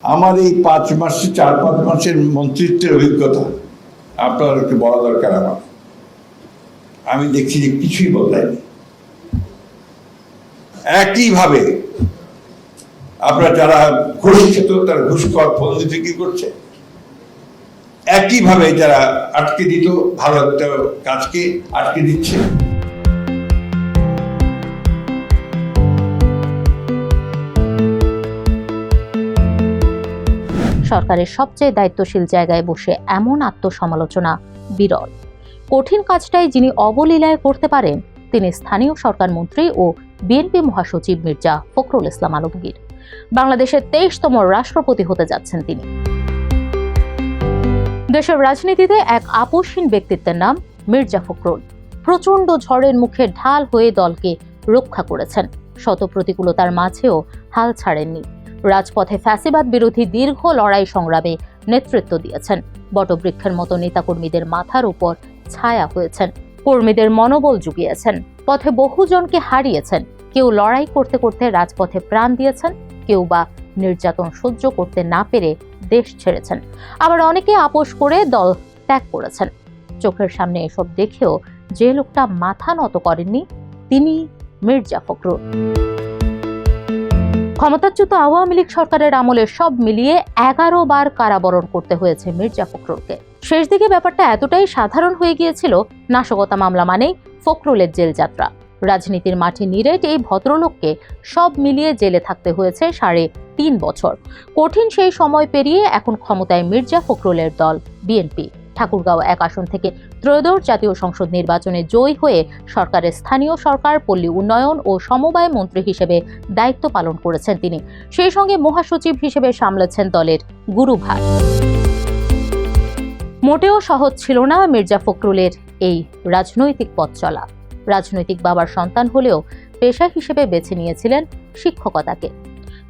আমার এই 4-5 মাসের মন্ত্রিত্বের অভিজ্ঞতা আপনাদেরকে বলা দরকার। আমি দেখছি যে কিছুই বদলায়নি। একইভাবে আপনারা যারা ঘুষ খেত তারা ঘুষ খাওয়ার ফন্দি বিক্রি করছে, একইভাবে যারা আটকে দিত ভালো একটা কাজকে আটকে দিচ্ছে। সরকারের সবচেয়ে দায়িত্বশীল জায়গায় বসে এমন আত্মসমালোচনা বিরল। কঠিন কাজটাই যিনি অবলীলায় করতে পারেন তিনি স্থানীয় সরকার মন্ত্রী ও বিএনপি মহাসচিব মির্জা ফখরুল ইসলাম আলমগীর। বাংলাদেশের 23তম রাষ্ট্রপতি হতে যাচ্ছেন তিনি। দেশের রাজনীতিতে এক আপোষহীন ব্যক্তিত্বের নাম মির্জা ফখরুল। প্রচন্ড ঝড়ের মুখে ঢাল হয়ে দলকে রক্ষা করেছেন, শত প্রতিকূলতার মাঝেও হাল ছাড়েননি। রাজপথে ফ্যাসিবাদ বিরোধী দীর্ঘ লড়াই সংগ্রামে নেতৃত্ব দিয়েছেন। বটবৃক্ষের মতো নেতাকর্মীদের মাথার উপর ছায়া হয়েছেন, কর্মীদের মনোবল জুগিয়েছেন, পথে বহুজনকে হারিয়েছেন। কেউ লড়াই করতে করতে রাজপথে প্রাণ দিয়েছেন, কেউ বা নির্যাতন সহ্য করতে না পেরে দেশ ছেড়েছেন, আবার অনেকে আপোষ করে দল ত্যাগ করেছেন। চোখের সামনে এসব দেখেও যে লোকটা মাথা নত করেননি তিনি মির্জা ফখরুল। ক্ষমতাচ্যুত আওয়ামী লীগ সরকারের আমলে সব মিলিয়ে 11 বার কারাবরণ করতে হয়েছে মির্জা ফখরুলকে। শেষ দিকে ব্যাপারটা এতটাই সাধারণ হয়ে গিয়েছিল, নাশকতা মামলা মানেই ফখরুলের জেল যাত্রা। রাজনীতির মাঠে নিরেট এই ভদ্রলোককে সব মিলিয়ে জেলে থাকতে হয়েছে 3.5 বছর। কঠিন সেই সময় পেরিয়ে এখন ক্ষমতায় মির্জা ফখরুলের দল বিএনপি। ঠাকুরগাঁও 1 আসন থেকে ত্রয়োদশ জাতীয় সংসদ নির্বাচনে জয়ী হয়ে সরকারের স্থানীয় সরকার, পল্লী উন্নয়ন ও সমবায় মন্ত্রী হিসেবে দায়িত্ব পালন করেছেন তিনি। সেই সঙ্গে মহাসচিব হিসেবে সামলেছেন দলের গুরুভার। মোটেও সহজ ছিল না মির্জা ফখরুলের এই রাজনৈতিক পথ চলা। রাজনৈতিক বাবার সন্তান হলেও পেশা হিসেবে বেছে নিয়েছিলেন শিক্ষকতাকে।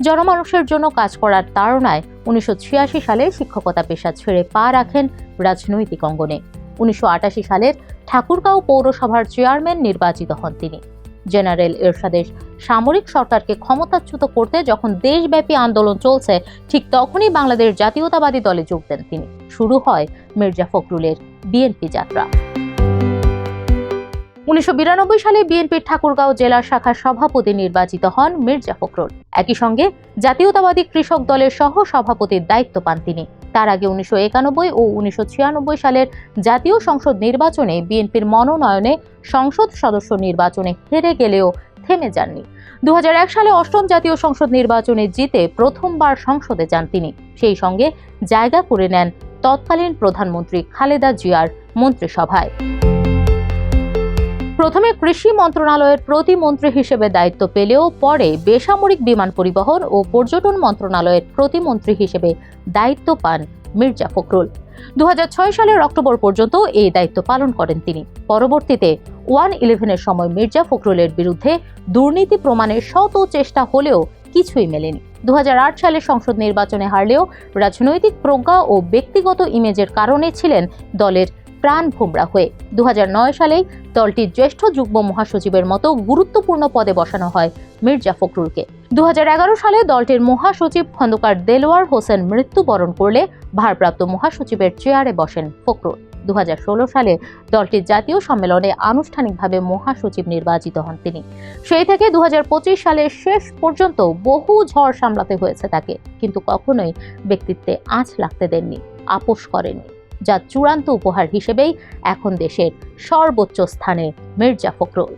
জনমানুষের জন্য কাজ করার তাড়নায় 1986 সালে শিক্ষকতা পেশা ছেড়ে পা রাখেন রাজনৈতিক অঙ্গনে। 1988 সালের ঠাকুরগাঁও পৌরসভার চেয়ারম্যান নির্বাচিত হন তিনি। জেনারেল এরশাদের সামরিক সরকারকে ক্ষমতাচ্যুত করতে যখন দেশব্যাপী আন্দোলন চলছে, ঠিক তখনই বাংলাদেশ জাতীয়তাবাদী দলে যোগ দেন তিনি। শুরু হয় মির্জা ফখরুলের বিএনপি যাত্রা। 1992 সালে বিএনপির ঠাকুরগাঁও জেলা শাখার সভাপতি নির্বাচিত হন মির্জা ফখরুল। একই সঙ্গে জাতীয়তাবাদী কৃষক দলের সহ সভাপতির দায়িত্ব পান তিনি। তার আগে 1991 ও 1996 সালের জাতীয় সংসদ নির্বাচনে বিএনপির মনোনয়নে সংসদ সদস্য নির্বাচনে হেরে গেলেও থেমে যাননি। 2001 সালে 8ম জাতীয় সংসদ নির্বাচনে জিতে প্রথমবার সংসদে যান তিনি। সেই সঙ্গে জায়গা করে নেন তৎকালীন প্রধানমন্ত্রী খালেদা জিয়ার মন্ত্রিসভায়। প্রথমে কৃষি মন্ত্রণালয়ের প্রতিমন্ত্রী হিসেবে দায়িত্ব পেলেও পরে বেসামরিক বিমান পরিবহন ও পর্যটন মন্ত্রণালয়ের প্রতিমন্ত্রী হিসেবে দায়িত্ব পান মির্জা ফখরুল। 2006 সালের অক্টোবর পর্যন্ত এই দায়িত্ব পালন করেন তিনি। পরবর্তীতে 1/11-এর সময় মির্জা ফখরুলের বিরুদ্ধে দুর্নীতি প্রমাণের শত চেষ্টা হলেও কিছুই মেলেনি। 2008 সালে সংসদ নির্বাচনে হারলেও রাজনৈতিক প্রজ্ঞা ও ব্যক্তিগত ইমেজের কারণে ছিলেন দলের প্রাণ ভোমরা হয়ে। 2009 সালেই দলটির জ্যেষ্ঠ যুগ্ম মহাসচিবের মতো গুরুত্বপূর্ণ পদে বসানো হয় মির্জা ফখরুলকে। 2011 সালে দলটির মহাসচিব খন্দকার দেলোয়ার হোসেন মৃত্যুবরণ করলে ভারপ্রাপ্ত মহাসচিবের চেয়ারে বসেন ফখরুল। 2016 সালে দলটির জাতীয় সম্মেলনে আনুষ্ঠানিকভাবে মহাসচিব নির্বাচিত হন তিনি। সেই থেকে 2025 সালের শেষ পর্যন্ত বহু ঝড় সামলাতে হয়েছে তাকে, কিন্তু কখনোই ব্যক্তিত্বে আঁচ লাগতে দেননি, আপোষ করেননি। যা চূড়ান্ত উপহার হিসেবেই এখন দেশের সর্বোচ্চ স্থানে মির্জা ফখরুল।